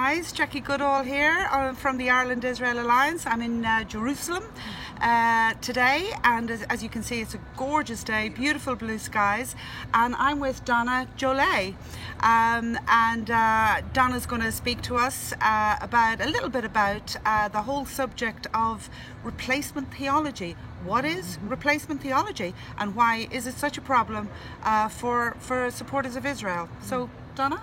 guys, Jackie Goodall here from the Ireland-Israel Alliance. I'm in Jerusalem today, and as you can see, it's a gorgeous day, beautiful blue skies, and I'm with Donna Jolet. Donna's going to speak to us about a little bit about the whole subject of replacement theology. What is replacement theology, and why is it such a problem for supporters of Israel? So, Donna?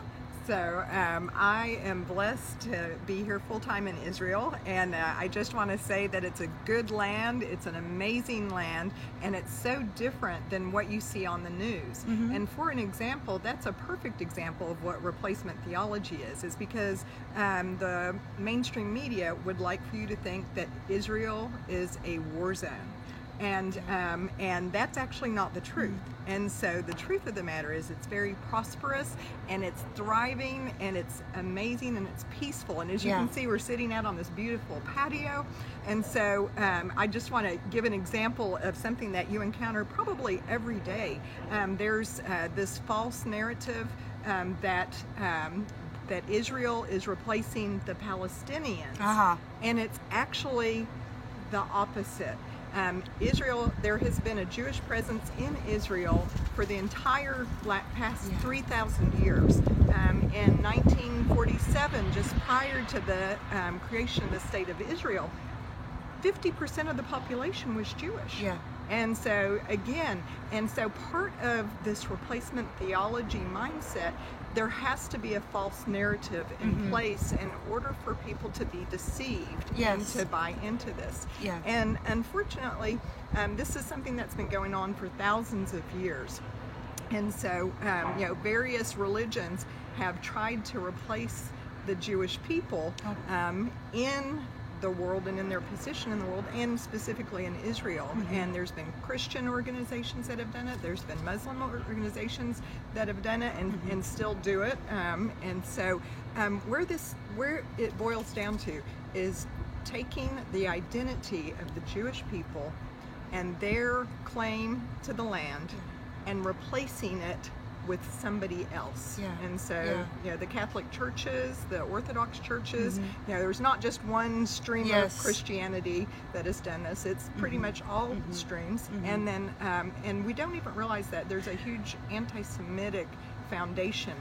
So I am blessed to be here full-time in Israel, and I just want to say that it's a good land, it's an amazing land, and it's so different than what you see on the news. Mm-hmm. And for an example, that's a perfect example of what replacement theology is because the mainstream media would like for you to think that Israel is a war zone. And that's actually not the truth. And so the truth of the matter is it's very prosperous, and it's thriving, and it's amazing, and it's peaceful. And as you can see, we're sitting out on this beautiful patio. And so I just want to give an example of something that you encounter probably every day. There's this false narrative that Israel is replacing the Palestinians. And it's actually the opposite. Israel, there has been a Jewish presence in Israel for the entire past 3,000 years. In 1947, just prior to the creation of the State of Israel, 50% of the population was Jewish. And so part of this replacement theology mindset, there has to be a false narrative in place in order for people to be deceived and to buy into this. And unfortunately, this is something that's been going on for thousands of years. And so, various religions have tried to replace the Jewish people in the world and in their position in the world, and specifically in Israel. And there's been Christian organizations that have done it, there's been Muslim organizations that have done it and still do it. And so where it boils down to is taking the identity of the Jewish people and their claim to the land and replacing it with somebody else. And so the Catholic churches, the Orthodox churches, there's not just one stream of Christianity that has done this, it's pretty much all streams. And then and we don't even realize that there's a huge anti-Semitic foundation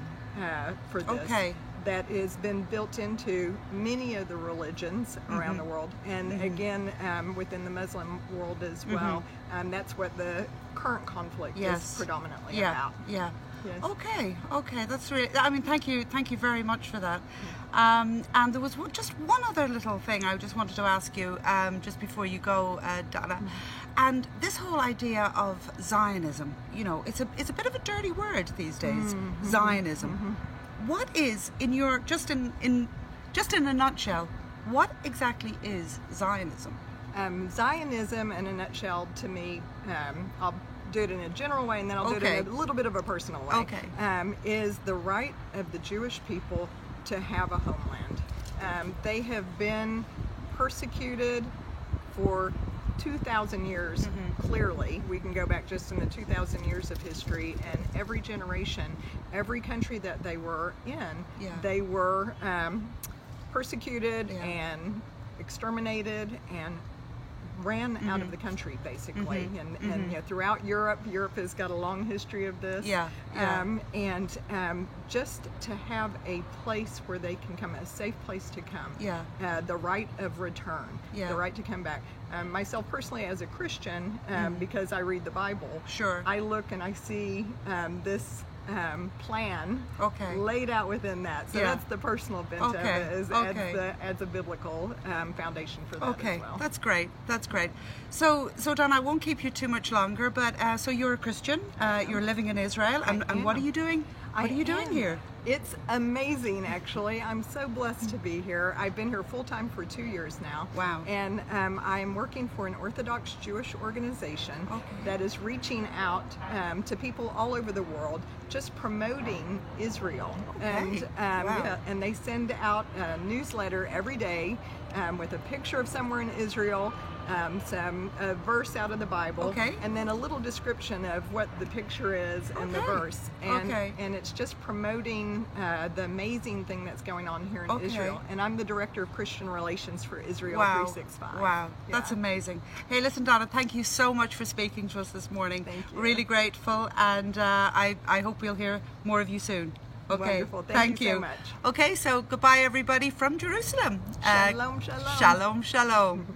for this that has been built into many of the religions around the world, and again within the Muslim world as well. That's what the current conflict is predominantly about. Okay, that's really, I mean, thank you very much for that. And there was just one other little thing I just wanted to ask you just before you go, Donna. And this whole idea of Zionism, it's a bit of a dirty word these days, Zionism. What is, in your, just in a nutshell, what exactly is Zionism? Zionism, in a nutshell, to me, I'll do it in a general way, and then I'll do it in a little bit of a personal way, is the right of the Jewish people to have a homeland. They have been persecuted for 2,000 years, clearly. We can go back just in the 2,000 years of history, and every generation, every country that they were in, they were persecuted and exterminated and ran out of the country, basically. And throughout Europe has got a long history of this. And just to have a place where they can come, a safe place to come, the right of return, the right to come back. Myself personally, as a Christian, because I read the Bible, I look and I see this plan laid out within that. So that's the personal bent of it, adds a biblical foundation for that as well. That's great. So Don, I won't keep you too much longer, but so you're a Christian, you're living in Israel, and what are you doing? What are you doing here? It's amazing, actually. I'm so blessed to be here. I've been here full-time for 2 years now. Wow. And I'm working for an Orthodox Jewish organization that is reaching out to people all over the world, just promoting Israel. Okay. And Wow. yeah, and they send out a newsletter every day with a picture of somewhere in Israel, a verse out of the Bible, Okay. and then a little description of what the picture is and the Okay. verse. And, Okay. and it's just promoting the amazing thing that's going on here in Okay. Israel. And I'm the Director of Christian Relations for Israel Wow. 365. Wow. That's Yeah. amazing. Hey, listen, Donna, thank you so much for speaking to us this morning. Thank you. Really grateful, and I hope we'll hear more of you soon. Okay. Wonderful. Thank you so much. Okay, so goodbye, everybody from Jerusalem. Shalom, shalom. Shalom, shalom.